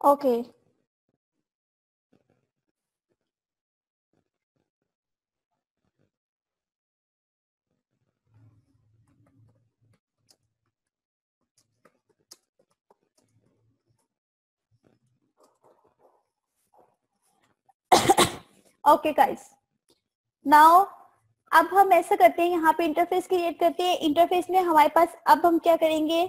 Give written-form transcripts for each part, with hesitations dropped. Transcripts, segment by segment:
Okay okay guys, now अब हम ऐसा करते हैं, यहाँ पे इंटरफेस क्रिएट करते हैं। इंटरफेस में हमारे पास अब हम क्या करेंगे,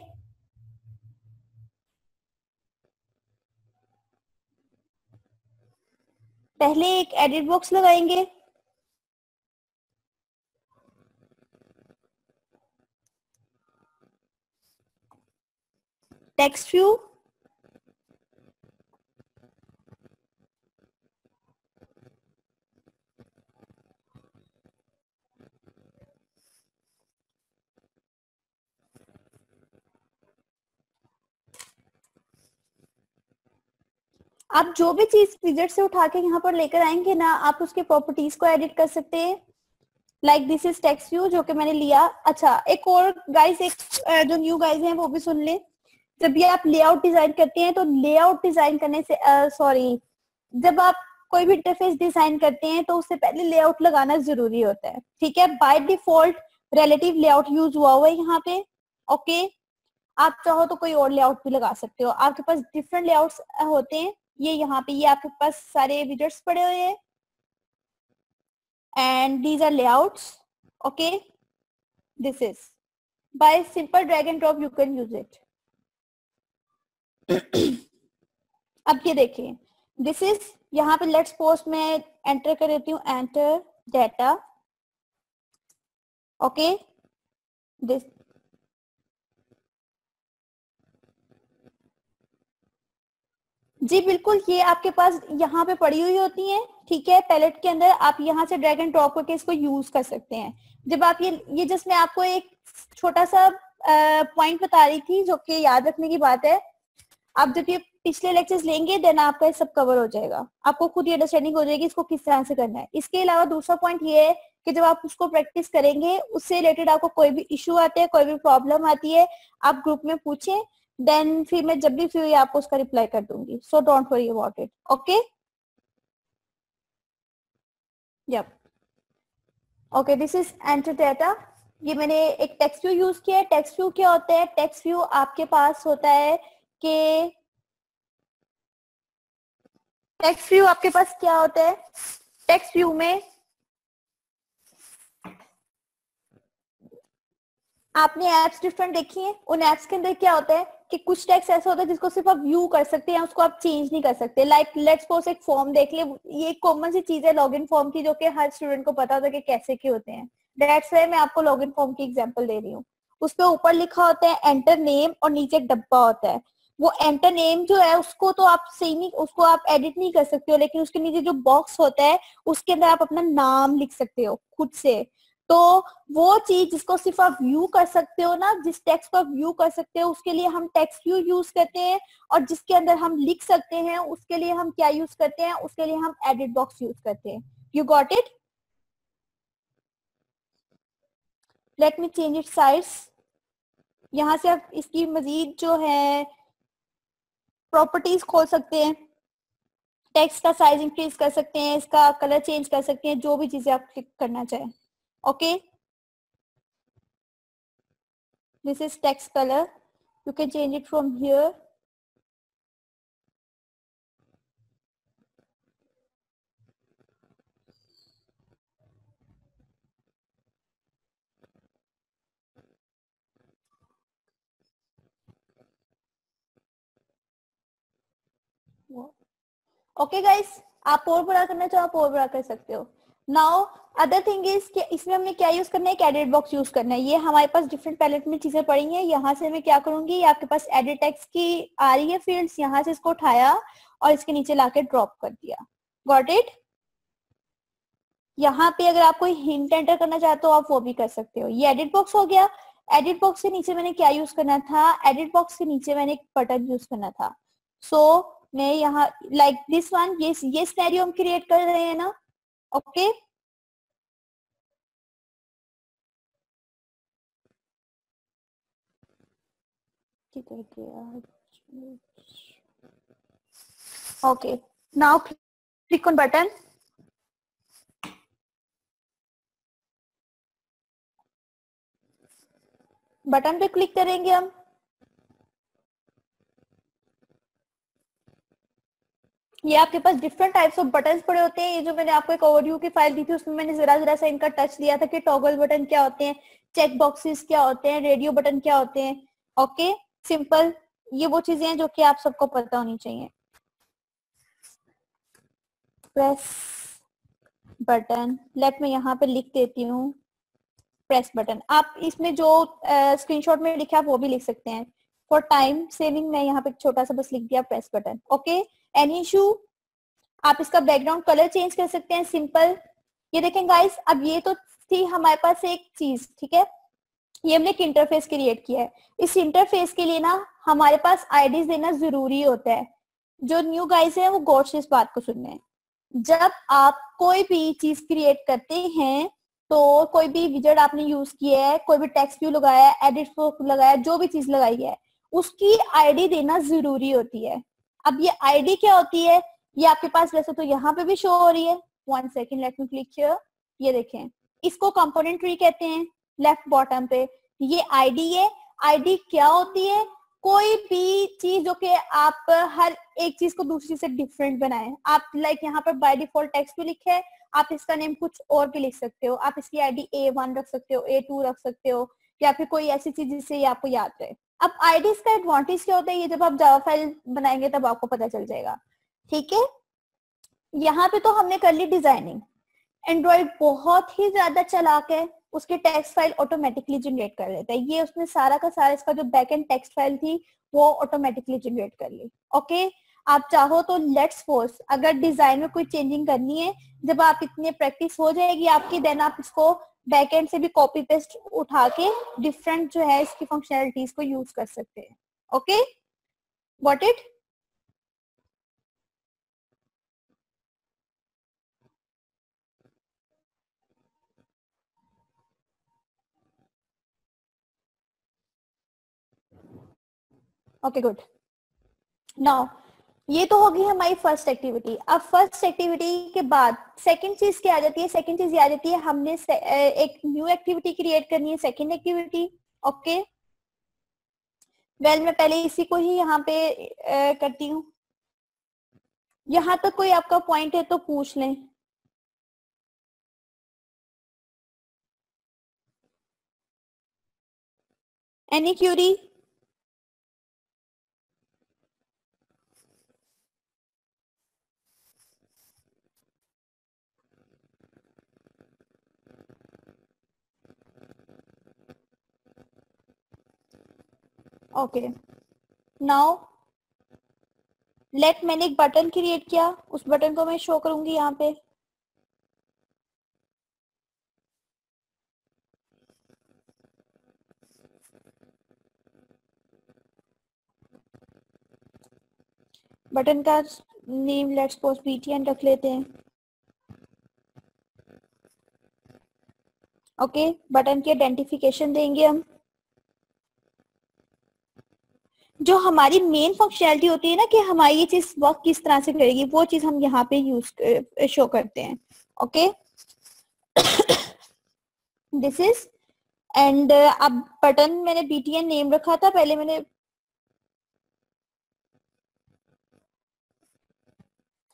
पहले एक एडिट बॉक्स लगाएंगे। टेक्स्ट व्यू, आप जो भी चीज विजेट से उठा के यहाँ पर लेकर आएंगे ना, आप उसके प्रॉपर्टीज को एडिट कर सकते हैं। Like this is text view जो कि मैंने लिया। अच्छा, एक और गाइस, एक जो न्यू गाइस हैं वो भी सुन ले। जब भी आप लेआउट डिजाइन करते हैं तो लेआउट डिजाइन करने से सॉरी, जब आप कोई भी इंटरफेस डिजाइन करते हैं तो उससे पहले लेआउट लगाना जरूरी होता है। ठीक है, by default relative layout use हुआ है यहाँ पे। ओके, आप चाहो तो कोई और लेआउट भी लगा सकते हो, आपके पास डिफरेंट लेआउट्स होते हैं। ये यहाँ पे ये आपके पास सारे विजेट्स पड़े हुए हैं and these are layouts. Okay, this is by simple drag and drop you can use it. अब ये देखिए, दिस इज, यहाँ पे लेट्स पोस्ट में एंटर कर देती हूँ, एंटर डेटा। ओके, दिस जी बिल्कुल, ये आपके पास यहाँ पे पड़ी हुई होती हैं। ठीक है, पैलेट के अंदर आप यहाँ से ड्रैग एंड ड्रॉप करके इसको यूज कर सकते हैं। जब आप ये जस्ट मैं आपको एक छोटा सा पॉइंट बता रही थी जो कि याद रखने की बात है। आप जब ये पिछले लेक्चर्स लेंगे देन आपका ये सब कवर हो जाएगा, आपको खुद ही अंडरस्टैंडिंग हो जाएगी इसको किस तरह से करना है। इसके अलावा दूसरा पॉइंट ये है कि जब आप उसको प्रैक्टिस करेंगे, उससे रिलेटेड आपको कोई भी इशू आते हैं, कोई भी प्रॉब्लम आती है, आप ग्रुप में पूछें, देन फिर मैं जब भी फ्री हुई आपको उसका रिप्लाई कर दूंगी। So don't worry about it. Okay, yup, okay, this is enter data. ये मैंने एक टेक्स्ट व्यू यूज किया है। टेक्स्ट व्यू क्या होता है, टेक्स्ट व्यू आपके पास होता है कि टेक्स्ट व्यू आपके पास क्या होता है, टेक्स्ट व्यू में आपने एप्स डिफरेंट देखी हैं। उन एप्स के अंदर क्या होता है कि कुछ टेक्स्ट ऐसा होता है जिसको सिर्फ आप व्यू कर सकते हैं, उसको आप चेंज नहीं कर सकते। लाइक लेट्स सपोज एक फॉर्म देख ले, ये एक कॉमन सी चीज है लॉगिन फॉर्म की, जो कि हर स्टूडेंट को पता होता है कि कैसे के होते हैं। दैट्स व्हाई मैं आपको लॉगिन फॉर्म की एग्जांपल दे रही हूँ। उस पे ऊपर लिखा होता है एंटर नेम और नीचे एक डब्बा होता है। वो एंटर नेम जो है उसको तो आप सही नहीं, उसको आप एडिट नहीं कर सकते हो, लेकिन उसके नीचे जो बॉक्स होता है उसके अंदर आप अपना नाम लिख सकते हो खुद से। तो वो चीज जिसको सिर्फ आप व्यू कर सकते हो ना, जिस टेक्स्ट को आप व्यू कर सकते हो, उसके लिए हम टेक्स्ट व्यू यूज करते हैं। और जिसके अंदर हम लिख सकते हैं उसके लिए हम क्या यूज करते हैं, उसके लिए हम एडिट बॉक्स यूज करते हैं। You got it? Let me change it size. यहाँ से आप इसकी मजीद जो है प्रॉपर्टीज खोल सकते हैं, टेक्स्ट का साइज इंक्रीज कर सकते हैं, इसका कलर चेंज कर सकते हैं, जो भी चीजें आप क्लिक करना चाहें। Okay, this is text color, you can change it from here. Okay guys, आप और बड़ा करना चाहो आप और बड़ा कर सकते हो। नाउ अदर थिंग इज कि इसमें हमने क्या यूज करना है, एक एडिट बॉक्स यूज करना है। ये हमारे पास डिफरेंट पैलेट में चीजें पड़ी हैं। यहाँ से मैं क्या करूंगी, ये आपके पास एडिट टेक्स्ट की आ रही है फील्ड्स, यहाँ से इसको उठाया और इसके नीचे लाके ड्रॉप कर दिया। Got it? यहाँ पे अगर आप कोई हिंट एंटर करना चाहते हो आप वो भी कर सकते हो। ये एडिट बॉक्स हो गया। एडिट बॉक्स के नीचे मैंने क्या यूज करना था, एडिट बॉक्स के नीचे मैंने एक बटन यूज करना था। सो मैं यहाँ लाइक दिस वन, ये सिनेरियो हम क्रिएट कर रहे हैं ना। ओके, ठीक है, okay, now click on button. Button पे क्लिक करेंगे हम. ये आपके पास डिफरेंट टाइप्स ऑफ बटन्स पड़े होते हैं. ये जो मैंने आपको एक ओवरव्यू की फाइल दी थी उसमें मैंने जरा जरा सा इनका टच दिया था कि टॉगल बटन क्या होते हैं, चेक बॉक्सेस क्या होते हैं, रेडियो बटन क्या होते हैं. Okay, simple. ये वो चीजें हैं जो कि आप सबको पता होनी चाहिए. प्रेस बटन, लेट मैं यहाँ पे लिख देती हूँ प्रेस बटन. आप इसमें जो स्क्रीनशॉट में लिखा है वो भी लिख सकते हैं. फॉर टाइम सेविंग मैं यहाँ पे छोटा सा बस लिख दिया press button. Okay, any issue? आप इसका बैकग्राउंड कलर चेंज कर सकते हैं, सिंपल. ये देखें गाइस, अब ये तो थी हमारे पास एक चीज, ठीक है. ये हमने एक इंटरफेस क्रिएट किया है. इस इंटरफेस के लिए ना हमारे पास आईडीज देना जरूरी होता है. जो न्यू गाइस है वो गौर से इस बात को सुनने हैं. जब आप कोई भी चीज क्रिएट करते हैं, तो कोई भी विजेट आपने यूज किया है, कोई भी टेक्स्ट व्यू लगाया है, एडिट फ्लो लगाया, जो भी चीज लगाई है, उसकी आईडी देना जरूरी होती है. अब ये आईडी क्या होती है, ये आपके पास वैसे तो यहाँ पे भी शो हो रही है. 1 second, let me click here. ये देखें, इसको कंपोनेंट ट्री कहते हैं. लेफ्ट बॉटम पे ये आईडी है. आईडी क्या होती है? कोई भी चीज जो कि आप हर एक चीज को दूसरी से डिफरेंट बनाए. आप लाइक यहाँ पर बाय डिफॉल्ट टेक्स्ट भी लिखे है, आप इसका नेम कुछ और भी लिख सकते हो. आप इसकी आईडी A1 रख सकते हो, A2 रख सकते हो, या फिर कोई ऐसी चीज जिससे ये आपको याद रहे. अब आईडीज का एडवांटेज क्या होता है, ये जब आप जावा फाइल बनाएंगे तब आपको पता चल जाएगा. ठीक है, यहाँ पे तो हमने कर ली डिजाइनिंग. एंड्रॉइड बहुत ही ज्यादा चालाक है, उसके टेक्स्ट फाइल ऑटोमेटिकली जनरेट कर लेता है. ये उसने सारा का सारा इसका जो बैकएंड टेक्स्ट फाइल थी वो ऑटोमेटिकली जनरेट कर ली. ओके, आप चाहो तो लेट्स सपोज अगर डिजाइन में कोई चेंजिंग करनी है, जब आप इतने प्रैक्टिस हो जाएगी आपकी, देन आप इसको बैकएंड से भी कॉपी पेस्ट उठा के डिफरेंट जो है इसकी फंक्शनलिटीज को यूज कर सकते हैं. Okay, got it? Okay, good. Now ये तो होगी हमारी फर्स्ट एक्टिविटी. अब फर्स्ट एक्टिविटी के बाद सेकंड चीज क्या आ जाती है? सेकंड चीज ये आ जाती है हमने एक न्यू एक्टिविटी क्रिएट करनी है, सेकंड एक्टिविटी. ओके, वेल मैं पहले इसी को ही यहाँ पे करती हूँ. यहाँ तक कोई आपका पॉइंट है तो पूछ लें. Any Curie? Okay, now let, मैंने एक बटन क्रिएट किया, उस बटन को मैं शो करूंगी यहाँ पे. बटन का नेम लेट्स सपोज BTN रख लेते हैं. ओके, बटन की आइडेंटिफिकेशन देंगे हम. जो हमारी मेन फंक्शनैलिटी होती है ना कि हमारी ये चीज वर्क किस तरह से करेगी, वो चीज हम यहाँ पे यूज शो करते हैं. ओके, दिस इज एंड अब बटन मैंने BTN नेम रखा था पहले. मैंने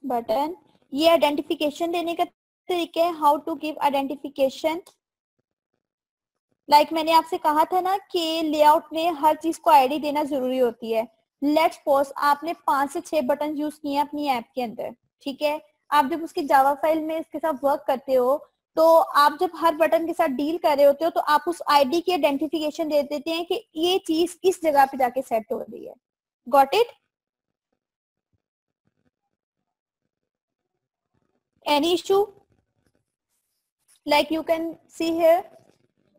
बटन, ये आइडेंटिफिकेशन देने का तरीका है. How to give identification, like मैंने आपसे कहा था ना कि लेआउट में हर चीज को आईडी देना जरूरी होती है. लेट्स सपोज आपने 5 से 6 बटन यूज किए हैं अपनी ऐप के अंदर. ठीक है, आप जब उसकी जावा फाइल में इसके साथ वर्क करते हो, तो आप जब हर बटन के साथ डील कर रहे होते हो, तो आप उस आईडी की आइडेंटिफिकेशन दे देते हैं कि ये चीज किस जगह पे जाके सेट हो रही है. Got it? Any issue? Like you can see here,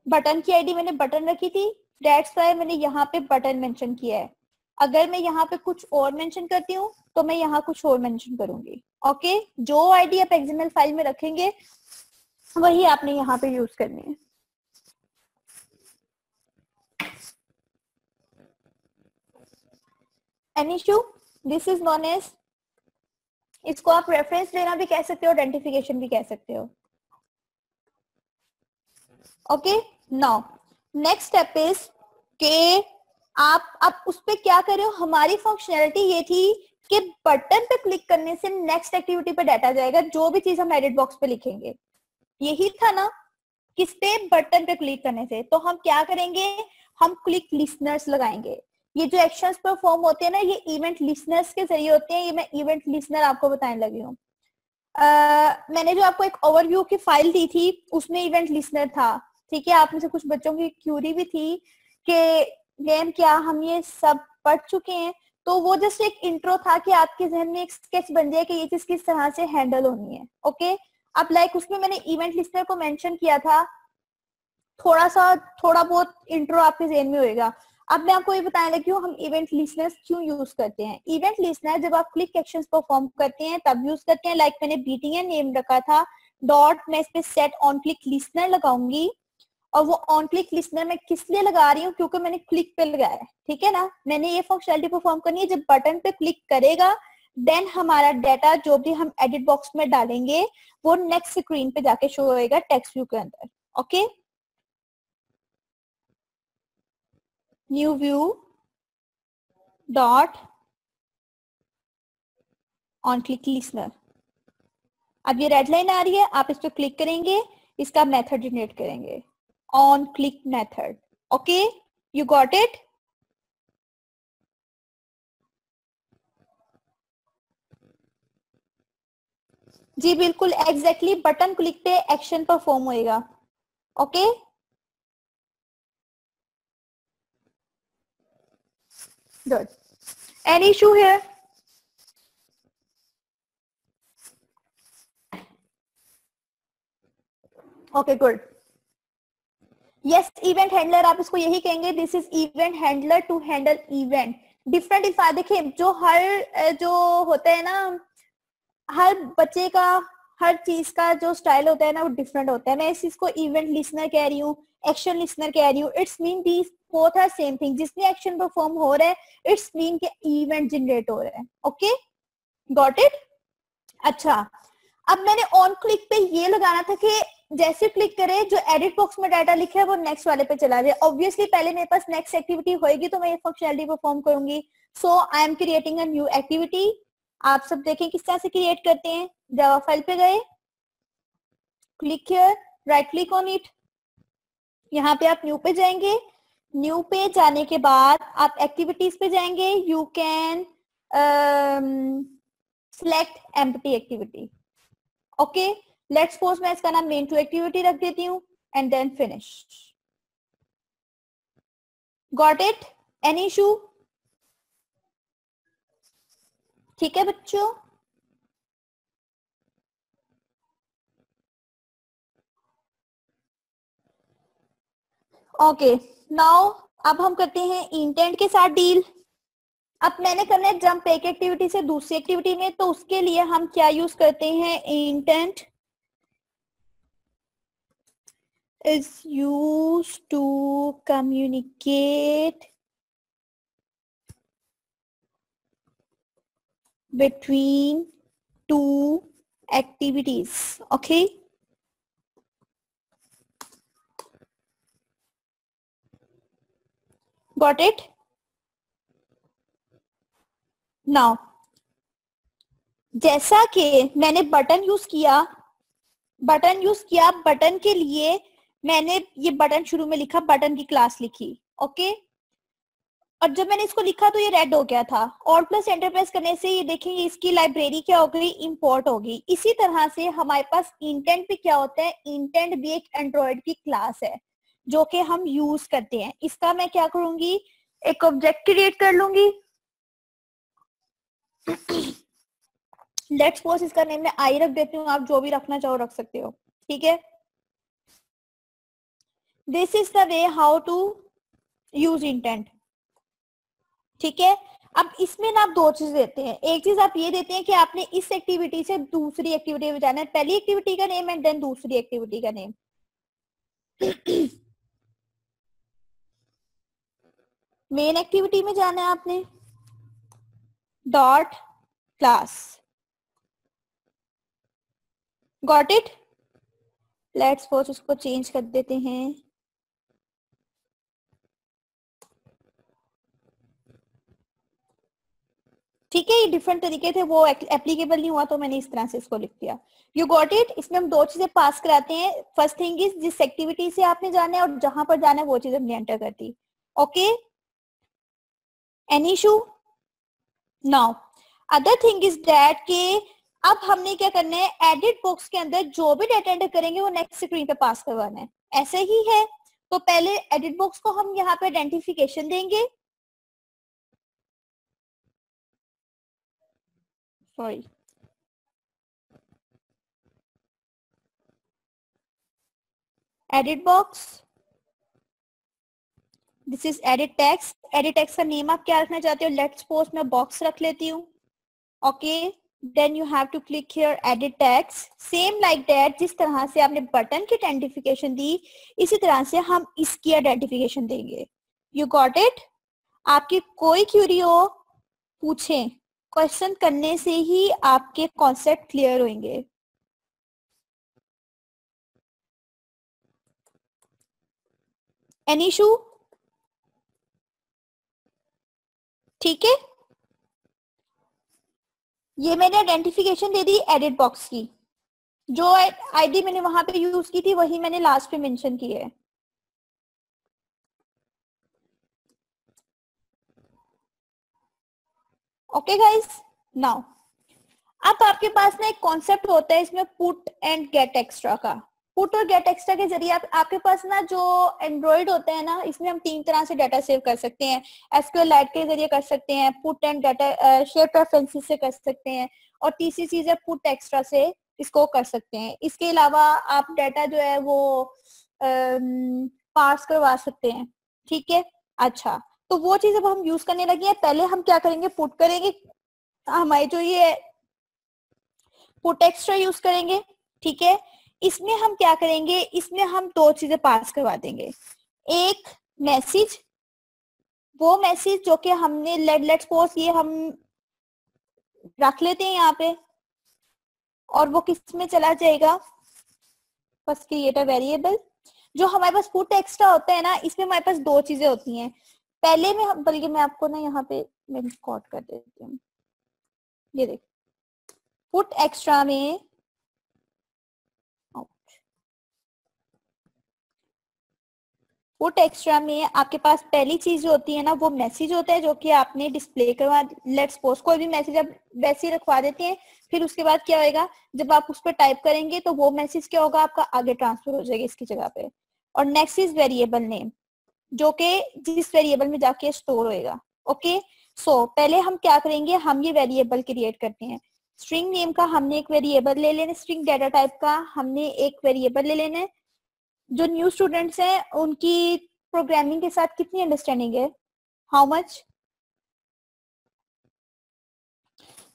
button की आईडी मैंने बटन रखी थी, दैट्स व्हाई मैंने यहाँ पे बटन मेंशन किया है. अगर मैं यहाँ पे कुछ और मेंशन करती हूँ तो मैं यहाँ कुछ और मेंशन करूंगी. ओके, जो आईडी आप एक्सएमएल फाइल में रखेंगे वही आपने यहाँ पे यूज करनी है. Any issue? This is known as इसको आप रेफरेंस लेना भी कह सकते हो, आइडेंटिफिकेशन भी कह सकते हो। Okay, now next step is के आप उस पे क्या कर रहे हो। हमारी फंक्शनैलिटी ये थी कि बटन पे क्लिक करने से नेक्स्ट एक्टिविटी पे डाटा जाएगा, जो भी चीज हम एडिट बॉक्स पे लिखेंगे। यही था ना, किस पे, बटन पे क्लिक करने से। तो हम क्या करेंगे, हम क्लिक लिसनर्स लगाएंगे। ये जो एक्शंस परफॉर्म होते हैं ना, ये इवेंट लिसनर्स के जरिए होते हैं। ये मैं इवेंट लिसनर आपको बताने लगी हूँ। मैंने जो आपको एक ओवरव्यू की फाइल दी थी उसमें इवेंट लिसनर था। ठीक है, आप में से कुछ बच्चों की क्यूरी भी थी कि मैम क्या हम ये सब पढ़ चुके हैं। तो वो जस्ट एक इंट्रो था कि आपके जहन में एक स्केच बन जाए कि ये चीज किस तरह से हैंडल होनी है। ओके, अब लाइक उसमें मैंने इवेंट लिस्टर को मेंशन किया था। थोड़ा बहुत इंट्रो आपके जहन में होएगा। अब मैं आपको ये बताने लगी हूँ हम इवेंट लिस्टनर्स क्यों यूज करते हैं। इवेंट लिस्टनर जब आप क्लिक एक्शंस परफॉर्म करते हैं तब यूज करते हैं। लाइक मैंने बीटीएन नेम रखा था डॉट, मैं इस पे सेट ऑन क्लिक लिस्टनर लगाऊंगी। और वो ऑन क्लिक लिस्टनर मैं किस लिए लगा रही हूँ, क्योंकि मैंने क्लिक पे लगाया है। ठीक है ना, मैंने ये फंक्शनलिटी परफॉर्म करनी है। जब बटन पे क्लिक करेगा देन हमारा डाटा जो भी हम एडिट बॉक्स में डालेंगे वो नेक्स्ट स्क्रीन पे जाके शो होएगा टेक्स्ट व्यू के अंदर। Okay, new view dot on click listener. अब ये रेड लाइन आ रही है, आप इस पर क्लिक करेंगे, इसका मेथड जनरेट करेंगे, on click method. Okay, you got it. जी बिल्कुल एग्जैक्टली, बटन क्लिक पे एक्शन परफॉर्म होएगा। Okay, good, any issue here? Okay good, yes, event handler आप इसको यही कहेंगे। This is event handler to handle event. Different इफा देखिए, जो हर जो होता है ना, हर बच्चे का हर चीज का जो स्टाइल होता है ना वो डिफरेंट होता है। मैं इस चीज को इवेंट लिसनर कह रही हूँ, एक्शन लिसनर कह रही हूँ। It's mean these both are same thing. जिसमें एक्शन परफॉर्म हो रहा है इट्स मीन के इवेंट जनरेट हो रहा है। Okay, got it. अच्छा, अब मैंने ऑन क्लिक पे ये लगाना था कि जैसे क्लिक करे जो एडिट बॉक्स में डाटा लिखा है वो नेक्स्ट वाले पे चला जाए। ऑब्वियसली पहले मेरे पास नेक्स्ट एक्टिविटी होएगी तो मैं ये फंक्शनलिटी परफॉर्म करूंगी। So I am creating a new activity. आप सब देखें किस तरह से क्रिएट करते हैं। जावा फाइल पे गए, click here, right click on it, यहाँ पे आप न्यू पे जाएंगे। न्यू पे जाने के बाद आप एक्टिविटीज पे जाएंगे। You can select empty activity. Okay, let's suppose मैं इसका नाम मेन टू एक्टिविटी रख देती हूँ and then finish. Got it, any issue? ठीक है बच्चों, ओके नाउ अब हम करते हैं इंटेंट के साथ डील। अब मैंने करना है जंप एक एक्टिविटी से दूसरी एक्टिविटी में, तो उसके लिए हम क्या यूज करते हैं, intent is used to communicate between two activities. Okay, got it? Now जैसा कि मैंने बटन यूज किया, बटन के लिए मैंने ये बटन शुरू में लिखा, बटन की क्लास लिखी। ओके, और जब मैंने इसको लिखा तो ये रेड हो गया था। और प्लस एंटर प्रेस करने से ये देखेंगे इसकी लाइब्रेरी क्या हो गई, इंपोर्ट हो गई। इसी तरह से हमारे पास इंटेंट भी क्या होता है, इंटेंट भी एक एंड्रॉइड की क्लास है जो कि हम यूज करते हैं। इसका मैं क्या करूंगी, एक ऑब्जेक्ट क्रिएट कर लूंगी। लेट्स सपोज इसका नेम मैं आई रख देती हूँ, आप जो भी रखना चाहो रख सकते हो। ठीक है, this is the way how to use intent. ठीक है, अब इसमें ना आप दो चीज देते हैं। एक चीज आप ये देते हैं कि आपने इस एक्टिविटी से दूसरी एक्टिविटी में जाना है, पहली एक्टिविटी का नेम एंड देन दूसरी एक्टिविटी का नेम। मेन एक्टिविटी में जाना है आपने, dot class. Got it? Let's suppose उसको चेंज कर देते हैं। ठीक है, ये डिफरेंट तरीके थे, वो एप्लीकेबल नहीं हुआ तो मैंने इस तरह से इसको लिख दिया। You got it? इसमें हम दो चीजें पास कराते हैं। फर्स्ट थिंग इज जिस एक्टिविटी से आपने जाना है और जहां पर जाना है वो चीज हमने एंटर कर दी। Okay, any issue? Now other thing is that के अब हमने क्या करना है, एडिट बॉक्स के अंदर जो भी डाटा एंटर करेंगे वो नेक्स्ट स्क्रीन पे पास करवाना है। ऐसे ही है, तो पहले एडिट बॉक्स को हम यहाँ पे आइडेंटिफिकेशन देंगे। Sorry, edit box, this is edit text. Edit text का नेम आप क्या रखना चाहते हो? लेट्स सपोज मैं बॉक्स रख लेती हूँ। Okay, then you have to click here edit text. Same like that, जिस तरह से आपने बटन की आइडेंटिफिकेशन दी इसी तरह से हम इसकी आइडेंटिफिकेशन देंगे। You got it? आपकी कोई क्यूरी हो पूछें, क्वेश्चन करने से ही आपके कॉन्सेप्ट क्लियर होंगे। Any issue? ठीक है, ये मैंने आइडेंटिफिकेशन दे दी एडिट बॉक्स की। जो आईडी मैंने वहां पे यूज की थी वही मैंने लास्ट पे मेंशन की है। ओके गाइस, नाउ अब आपके पास ना एक कॉन्सेप्ट होता है इसमें, पुट एंड गेट एक्स्ट्रा का। पुट और गेट एक्स्ट्रा के जरिए आपके पास ना जो एंड्रॉइड होता है ना, इसमें हम तीन तरह से डाटा सेव कर सकते हैं। SQLite के जरिए कर सकते हैं, put and data share preferences से कर सकते हैं, और तीसरी चीज है पुट एक्स्ट्रा से इसको कर सकते हैं। इसके अलावा आप डाटा जो है वो पार्स करवा सकते हैं। ठीक है, अच्छा, तो वो चीज अब हम यूज करने लगे हैं। पहले हम क्या करेंगे, पुट करेंगे, हमारे जो ये पुट एक्स्ट्रा यूज करेंगे। ठीक है, इसमें हम क्या करेंगे, इसमें हम दो चीजें पास करवा देंगे। एक मैसेज, वो मैसेज जो कि हमने लेट्स सपोज ये हम रख लेते हैं यहाँ पे, और वो किस में चला जाएगा, फर्स्ट क्रिएट अ वेरिएबल। जो हमारे पास पुट एक्स्ट्रा होता है ना, इसमें हमारे पास दो चीजें होती हैं। पहले में बल्कि मैं आपको ना यहाँ पे मैं रिकॉर्ड कर देती हूँ, ये देख, पुट एक्स्ट्रा में पुट एक्स्ट्रा में आपके पास पहली चीज जो होती है ना, वो मैसेज होता है जो कि आपने डिस्प्ले करवा, लेट्स सपोज कोई भी मैसेज आप वैसे ही रखवा देते हैं। फिर उसके बाद क्या होएगा, जब आप उस पर टाइप करेंगे तो वो मैसेज क्या होगा, आपका आगे ट्रांसफर हो जाएगा इसकी जगह पे। और नेक्स्ट इज वेरिएबल नेम, जो कि जिस वेरिएबल में जाके स्टोर होएगा। ओके, सो पहले हम क्या करेंगे, हम ये वेरिएबल क्रिएट करते हैं। स्ट्रिंग नेम का हमने एक वेरिएबल ले लेना, स्ट्रिंग डाटा टाइप का हमने एक वेरिएबल ले लेना है। जो न्यू स्टूडेंट्स हैं उनकी प्रोग्रामिंग के साथ कितनी अंडरस्टैंडिंग है, हाउ मच?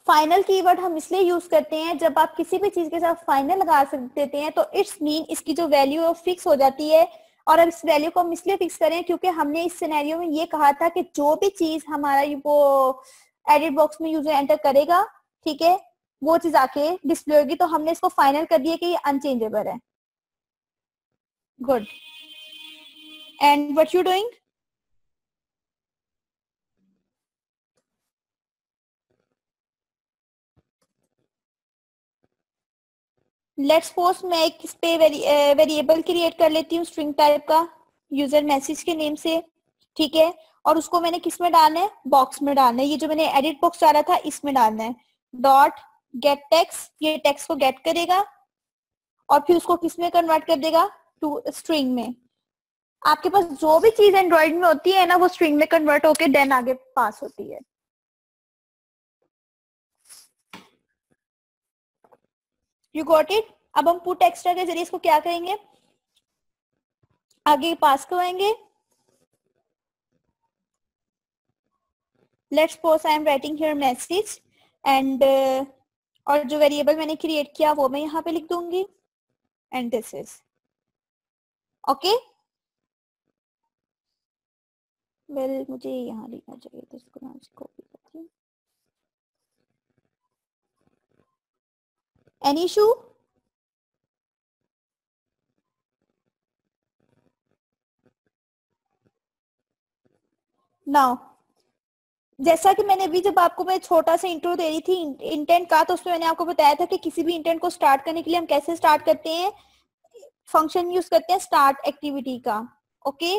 फाइनल कीवर्ड हम इसलिए यूज करते हैं, जब आप किसी भी चीज के साथ फाइनल लगा देते हैं तो इट्स मीन इसकी जो वैल्यू है वो फिक्स हो जाती है। और अब इस वैल्यू को हम इसलिए फिक्स करें क्योंकि हमने इस सिनेरियो में ये कहा था कि जो भी चीज हमारा वो एडिट बॉक्स में यूजर एंटर करेगा, ठीक है, वो चीज आके डिस्प्ले होगी। तो हमने इसको फाइनल कर दिया कि ये अनचेंजेबल है। Good, and what you doing? Let's suppose मैं एक इस पे वेरिएबल क्रिएट कर लेती हूँ स्ट्रिंग टाइप का, यूजर मैसेज के नेम से। ठीक है, और उसको मैंने किस में डालना है, बॉक्स में डालना है। ये जो मैंने एडिट बॉक्स डाला था इसमें डालना है। डॉट गेट टेक्स्ट, ये टेक्स्ट को गेट करेगा और फिर उसको किस में कन्वर्ट कर देगा, टू स्ट्रिंग में। आपके पास जो भी चीज एंड्रॉइड में होती है ना, वो स्ट्रिंग में कन्वर्ट होके देन आगे पास होती है। You got it? अब हम पुट एक्स्ट्रा के जरिए इसको क्या करेंगे, आगे पास करवाएंगे। Let's suppose I am writing here message and, और जो वेरिएबल मैंने क्रिएट किया वो मैं यहाँ पे लिख दूंगी, and this is okay. Well मुझे यहाँ लिखना चाहिए तो इसको मैं कॉपी करती हूँ। Any issue? नाउ जैसा कि मैंने अभी जब आपको मैं छोटा सा इंट्रो दे रही थी इंटेंट का, तो उसमें मैंने आपको बताया था कि किसी भी इंटेंट को स्टार्ट करने के लिए हम कैसे स्टार्ट करते हैं, फंक्शन यूज करते हैं स्टार्ट एक्टिविटी का। ओके,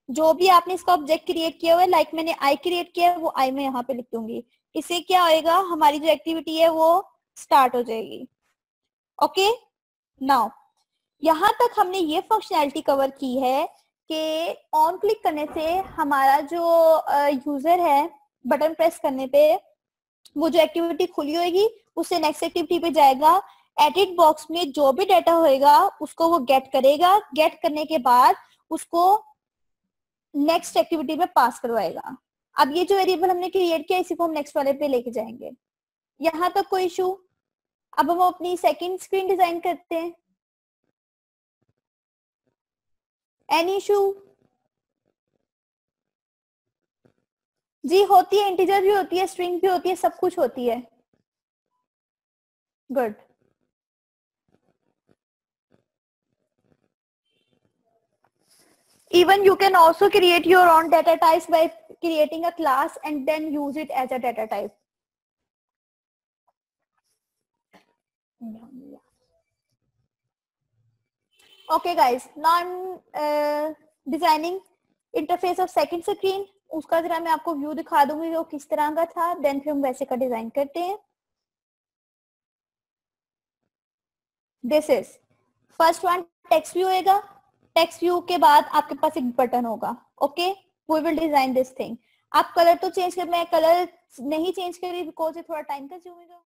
जो भी आपने इसका ऑब्जेक्ट क्रिएट किया हुआ है, लाइक मैंने आई क्रिएट किया है, वो आई मैं यहाँ पे लिख दूंगी। इससे क्या होएगा, हमारी जो एक्टिविटी है वो स्टार्ट हो जाएगी। ओके, नाउ यहाँ तक हमने ये फंक्शनैलिटी कवर की है कि ऑन क्लिक करने से हमारा जो यूजर है, बटन प्रेस करने पे वो जो एक्टिविटी खुली होगी उससे नेक्स्ट एक्टिविटी पे जाएगा। एडिट बॉक्स में जो भी डाटा होएगा उसको वो गेट करेगा, गेट करने के बाद उसको नेक्स्ट एक्टिविटी में पास करवाएगा। अब ये जो वेरिएबल हमने क्रिएट किया इसी को हम नेक्स्ट वाले पे लेके जाएंगे। यहाँ तक कोई इशू? अब हम अपनी सेकंड स्क्रीन डिजाइन करते हैं। Any issue? जी होती है, इंटीजर भी होती है, स्ट्रिंग भी होती है, सब कुछ होती है। Good. Even you can also create your own data types by creating a class and then use it as a data type. Okay guys, now I'm designing interface of second screen. उसका जरा मैं आपको view दिखा दूंगी वो किस तरह का था, देन फिर हम वैसे का डिजाइन करते हैं। This is first one, text view होगा। टेक्स्ट व्यू के बाद आपके पास एक बटन होगा। Okay, we will design this thing. आप कलर तो चेंज कर, मैं कलर नहीं चेंज करी बिकॉज ये थोड़ा टाइम कंज्यूमिंग है।